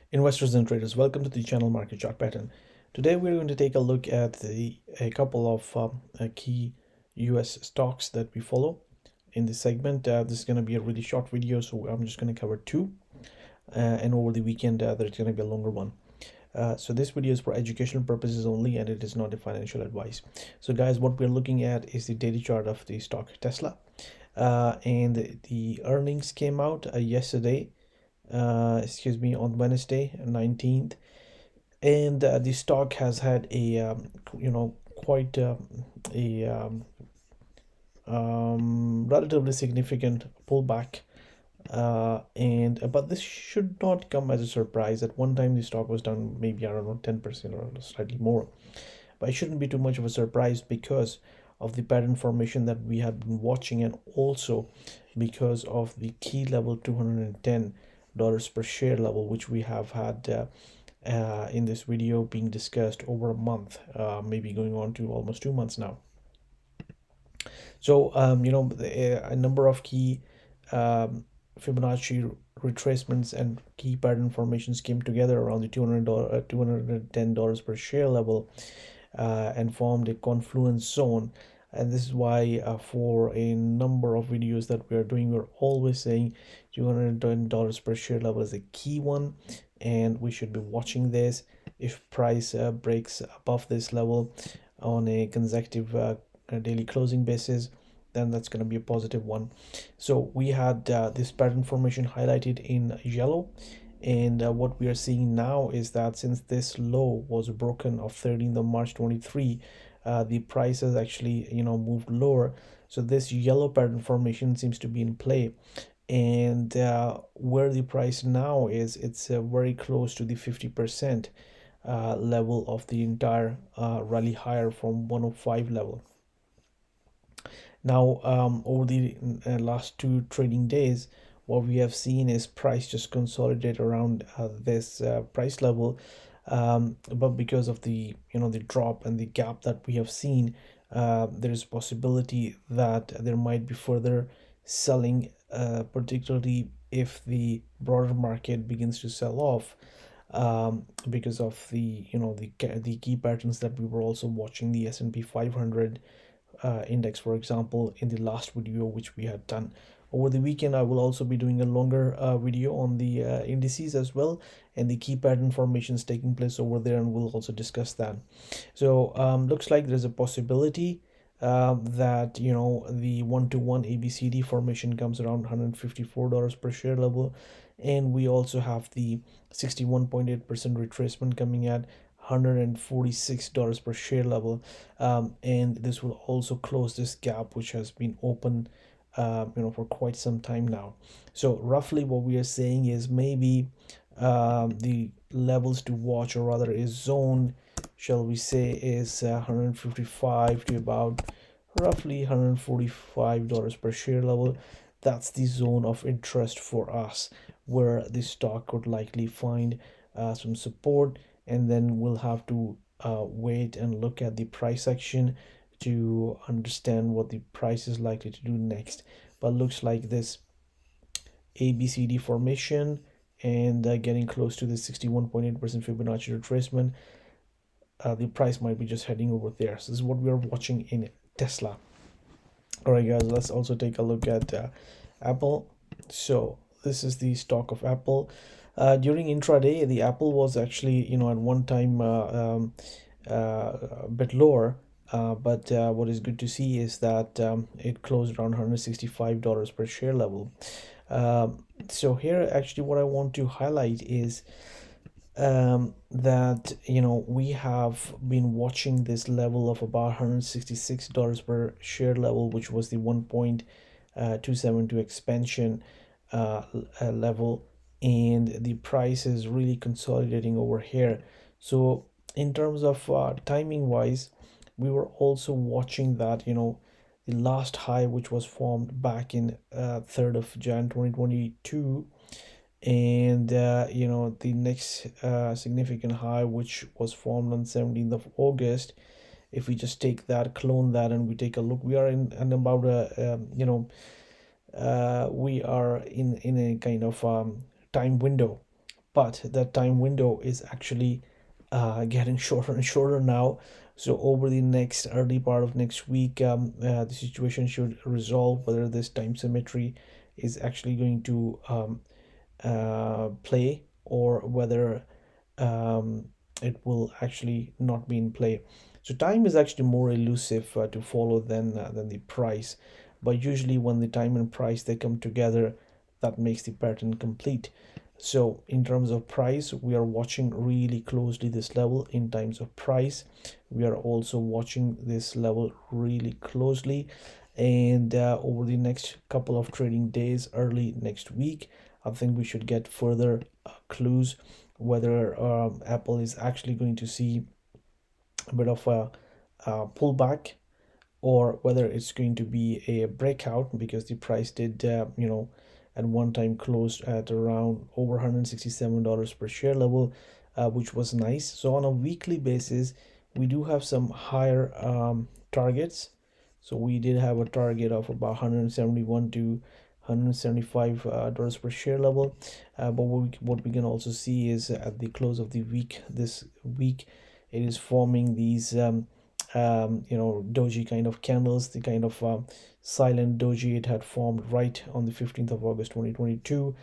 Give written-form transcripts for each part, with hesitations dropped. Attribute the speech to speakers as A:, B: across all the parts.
A: Investors and traders, welcome to the channel Market Chart Pattern. Today we're going to take a look at a couple of key US stocks that we follow in this segment. This is going to be a really short video, so I'm just going to cover two. And over the weekend, there's going to be a longer one. So this video is for educational purposes only, and it is not a financial advice. So guys, what we're looking at is the daily chart of the stock Tesla. And the earnings came out yesterday. On Wednesday 19th, and the stock has had a quite a relatively significant pullback, and but this should not come as a surprise. At one time the stock was down maybe, I don't know, 10% or slightly more, but it shouldn't be too much of a surprise because of the pattern formation that we have been watching, and also because of the key level $210 per share level, which we have had in this video being discussed over a month, maybe going on to almost 2 months now. So a number of key Fibonacci retracements and key pattern formations came together around the $210 per share level, and formed a confluence zone. And this is why for a number of videos that we are doing, we're always saying $210 per share level is a key one, and we should be watching this. If price breaks above this level on a consecutive daily closing basis, then that's going to be a positive one. So we had this pattern formation highlighted in yellow, and what we are seeing now is that since this low was broken of 13th of March 23, the price has actually moved lower. So this yellow pattern formation seems to be in play, and where the price now is, it's very close to the 50% level of the entire rally higher from 105 level. Now, over the last two trading days, what we have seen is price just consolidate around this price level, but because of the the drop and the gap that we have seen, there is possibility that there might be further selling, particularly if the broader market begins to sell off, because of the the key patterns that we were also watching, the S&P 500 index, for example, in the last video which we had done. Over the weekend, I will also be doing a longer video on the indices as well, and the key pattern formations taking place over there, and we'll also discuss that. So looks like there's a possibility that the one-to-one ABCD formation comes around $154 per share level, and we also have the 61.8% retracement coming at $146 per share level, and this will also close this gap which has been open for quite some time now. So roughly what we are saying is maybe the levels to watch, or rather a zone, shall we say, is 155 to about roughly $145 per share level. That's the zone of interest for us, where the stock could likely find some support, and then we'll have to wait and look at the price action to understand what the price is likely to do next. But looks like this ABCD formation and getting close to the 61.8% Fibonacci retracement, the price might be just heading over there. So this is what we are watching in Tesla. All right, guys, let's also take a look at Apple. So this is the stock of Apple. During intraday, the Apple was actually at one time a bit lower, but what is good to see is that it closed around $165 per share level. So here, actually, what I want to highlight is that we have been watching this level of about $166 per share level, which was the 1.272 expansion level, and the price is really consolidating over here. So in terms of timing wise, we were also watching that the last high, which was formed back in 3rd of Jan 2022, and the next significant high, which was formed on 17th of August. If we just take that, clone that, and we take a look, we are in about a we are in a kind of time window. but that time window is actually getting shorter and shorter now. So over the next early part of next week, the situation should resolve whether this time symmetry is actually going to play, or whether um, it will actually not be in play. So time is actually more elusive to follow than the price, but usually when the time and price they come together, that makes the pattern complete. So in terms of price, we are watching really closely this level. In terms of price, we are also watching this level really closely, and over the next couple of trading days, early next week, I think we should get further clues whether Apple is actually going to see a bit of a pullback, or whether it's going to be a breakout, because the price did, at one time closed at around over $167 per share level, which was nice. So on a weekly basis, we do have some higher targets. So we did have a target of about 171 to $175 per share level. But what we can also see is at the close of the week, this week, it is forming these doji kind of candles, the kind of silent doji it had formed right on the 15th of August 2022.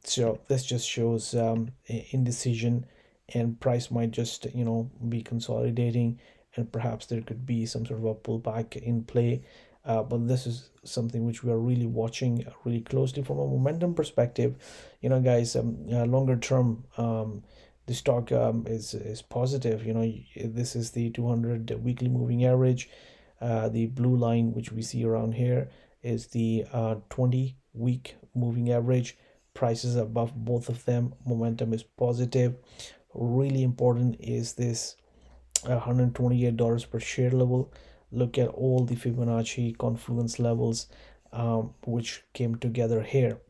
A: So this just shows indecision, and price might just be consolidating, and perhaps there could be some sort of a pullback in play. But this is something which we are really watching really closely from a momentum perspective. Guys, longer term, the stock is positive. This is the 200 weekly moving average. The blue line which we see around here is the 20-week moving average. Prices above both of them, momentum is positive. Really important is this $128 per share level. Look at all the Fibonacci confluence levels which came together here,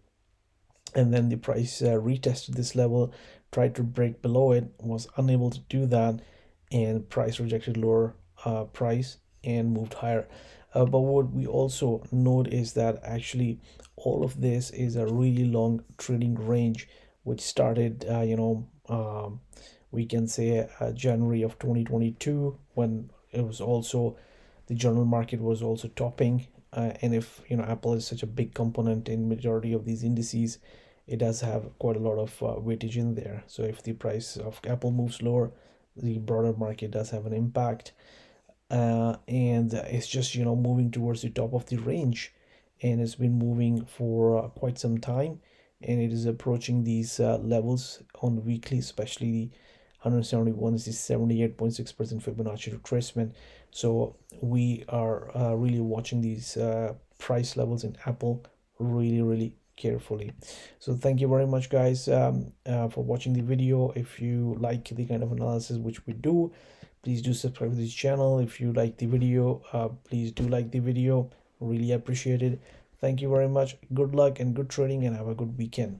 A: and then the price retested this level, tried to break below it, was unable to do that, and price rejected lower price and moved higher. But what we also note is that actually all of this is a really long trading range, which started we can say January of 2022, when it was also the general market was also topping. And if Apple is such a big component in majority of these indices, it does have quite a lot of weightage in there. So if the price of Apple moves lower, the broader market does have an impact. And it's just moving towards the top of the range, and it's been moving for quite some time, and it is approaching these levels on weekly, especially the 171 is the 78.6% Fibonacci retracement. So we are really watching these price levels in Apple really, really carefully. So thank you very much, guys, for watching the video. If you like the kind of analysis which we do, please do subscribe to this channel. If you like the video, please do like the video. Really appreciate it. Thank you very much. Good luck and good trading, and have a good weekend.